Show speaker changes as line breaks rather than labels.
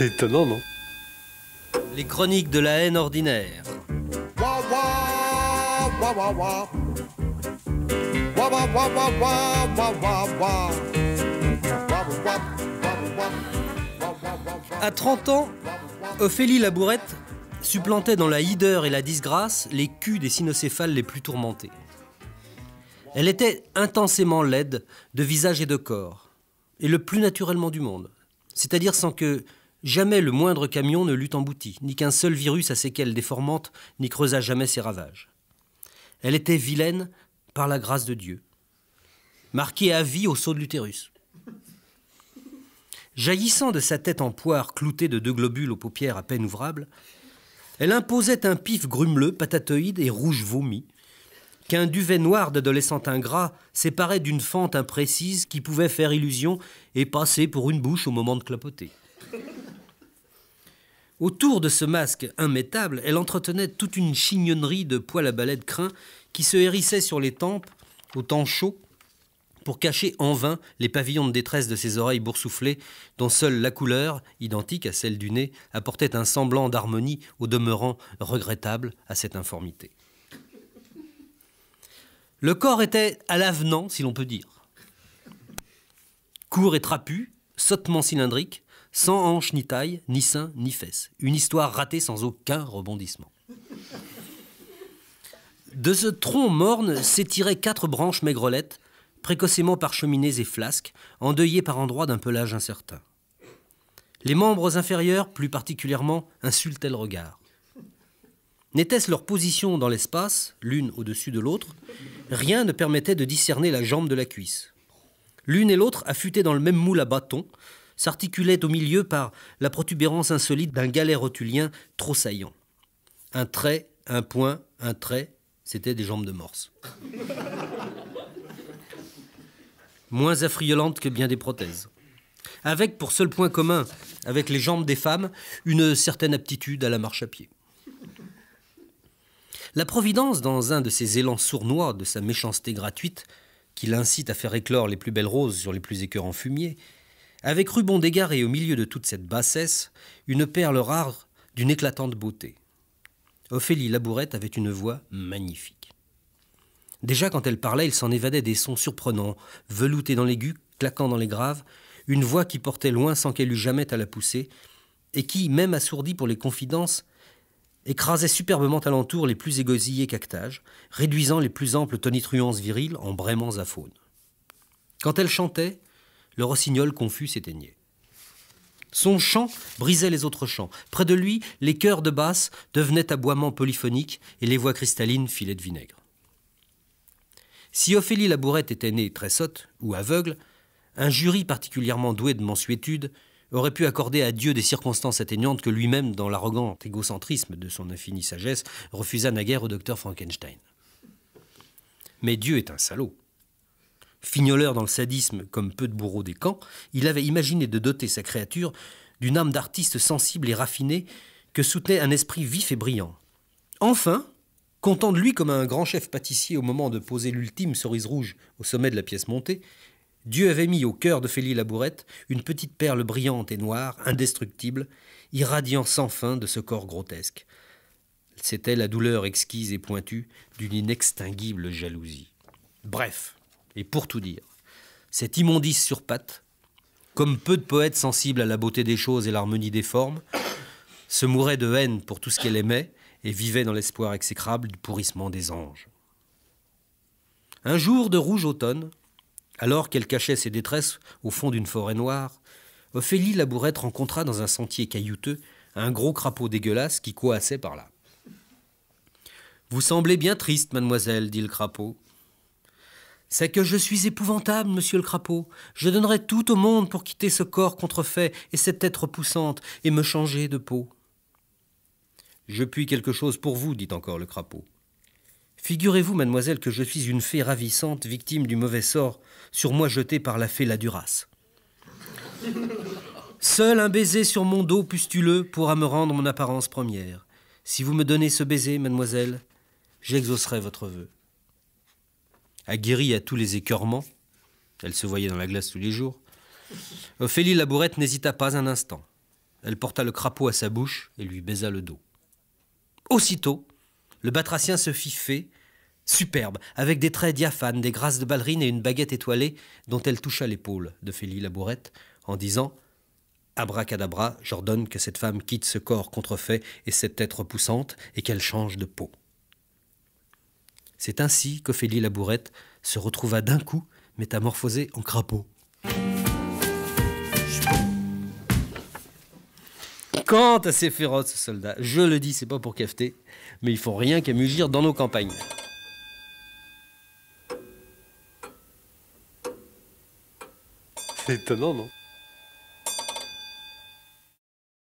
C'est étonnant, non?
Les chroniques de la haine ordinaire. À 30 ans, Ophélie Labourette supplantait dans la hideur et la disgrâce les culs des cynocéphales les plus tourmentés. Elle était intensément laide de visage et de corps, et le plus naturellement du monde, c'est-à-dire sans que jamais le moindre camion ne l'eût embouti, ni qu'un seul virus à séquelles déformantes n'y creusât jamais ses ravages. Elle était vilaine par la grâce de Dieu, marquée à vie au sceau de l'utérus. Jaillissant de sa tête en poire cloutée de 2 globules aux paupières à peine ouvrables, elle imposait un pif grumeleux, patatoïde et rouge vomi, qu'un duvet noir d'adolescent ingrat séparait d'une fente imprécise qui pouvait faire illusion et passer pour une bouche au moment de clapoter. Autour de ce masque immétable, elle entretenait toute une chignonnerie de poils à balai de crin qui se hérissait sur les tempes au temps chaud pour cacher en vain les pavillons de détresse de ses oreilles boursouflées dont seule la couleur, identique à celle du nez, apportait un semblant d'harmonie au demeurant regrettable à cette informité. Le corps était à l'avenant, si l'on peut dire. Court et trapu, sottement cylindrique, sans hanches ni taille, ni seins, ni fesses. Une histoire ratée sans aucun rebondissement. De ce tronc morne s'étiraient 4 branches maigrelettes, précocement parcheminées et flasques, endeuillées par endroits d'un pelage incertain. Les membres inférieurs, plus particulièrement, insultaient le regard. N'était-ce leur position dans l'espace, l'une au-dessus de l'autre, rien ne permettait de discerner la jambe de la cuisse. L'une et l'autre, affûtées dans le même moule à bâton, s'articulaient au milieu par la protubérance insolite d'un galet rotulien trop saillant. Un trait, un point, un trait, c'étaient des jambes de morse. Moins affriolantes que bien des prothèses. Avec, pour seul point commun avec les jambes des femmes, une certaine aptitude à la marche à pied. La Providence, dans un de ces élans sournois de sa méchanceté gratuite, qui l'incite à faire éclore les plus belles roses sur les plus écœurants fumiers, avait cru bon d'égarer au milieu de toute cette bassesse une perle rare d'une éclatante beauté. Ophélie Labourette avait une voix magnifique. Déjà quand elle parlait, il s'en évadait des sons surprenants, veloutés dans l'aigu, claquant dans les graves, une voix qui portait loin sans qu'elle eût jamais à la pousser, et qui, même assourdie pour les confidences, écrasait superbement alentour les plus égosillés cactages, réduisant les plus amples tonitruances viriles en braiements à faune. Quand elle chantait, le rossignol confus s'éteignait. Son chant brisait les autres chants. Près de lui, les chœurs de basse devenaient aboiements polyphoniques et les voix cristallines filaient de vinaigre. Si Ophélie Labourette était née très sotte ou aveugle, un jury particulièrement doué de mansuétude aurait pu accorder à Dieu des circonstances atteignantes que lui-même, dans l'arrogant égocentrisme de son infinie sagesse, refusa naguère au docteur Frankenstein. Mais Dieu est un salaud. Fignoleur dans le sadisme comme peu de bourreaux des camps, il avait imaginé de doter sa créature d'une âme d'artiste sensible et raffinée que soutenait un esprit vif et brillant. Enfin, comptant de lui comme un grand chef pâtissier au moment de poser l'ultime cerise rouge au sommet de la pièce montée, Dieu avait mis au cœur d'Ophélie Labourette une petite perle brillante et noire, indestructible, irradiant sans fin de ce corps grotesque. C'était la douleur exquise et pointue d'une inextinguible jalousie. Bref, et pour tout dire, cette immondice sur pattes, comme peu de poètes sensibles à la beauté des choses et l'harmonie des formes, se mourait de haine pour tout ce qu'elle aimait et vivait dans l'espoir exécrable du pourrissement des anges. Un jour de rouge automne, alors qu'elle cachait ses détresses au fond d'une forêt noire, Ophélie Labourette rencontra dans un sentier caillouteux un gros crapaud dégueulasse qui coassait par là. « Vous semblez bien triste, mademoiselle, dit le crapaud. »« C'est que je suis épouvantable, monsieur le crapaud. Je donnerais tout au monde pour quitter ce corps contrefait et cette tête repoussante et me changer de peau. »« Je puis quelque chose pour vous, dit encore le crapaud. Figurez-vous, mademoiselle, que je suis une fée ravissante, victime du mauvais sort, sur moi jeté par la fée Ladurace. Seul un baiser sur mon dos pustuleux pourra me rendre mon apparence première. Si vous me donnez ce baiser, mademoiselle, j'exaucerai votre vœu. » Aguerrie à tous les écœurements, elle se voyait dans la glace tous les jours, Ophélie Labourette n'hésita pas un instant. Elle porta le crapaud à sa bouche et lui baisa le dos. Aussitôt, le batracien se fit fée, superbe, avec des traits diaphanes, des grâces de ballerine et une baguette étoilée dont elle toucha l'épaule de Félie Labourette en disant « Abracadabra, j'ordonne que cette femme quitte ce corps contrefait et cette tête repoussante et qu'elle change de peau. » C'est ainsi qu'Ophélie Labourette se retrouva d'un coup métamorphosée en crapaud. Quant à ces féroces soldats, je le dis, c'est pas pour cafeter, mais ils font rien qu'à mugir dans nos campagnes. C'est étonnant, non ?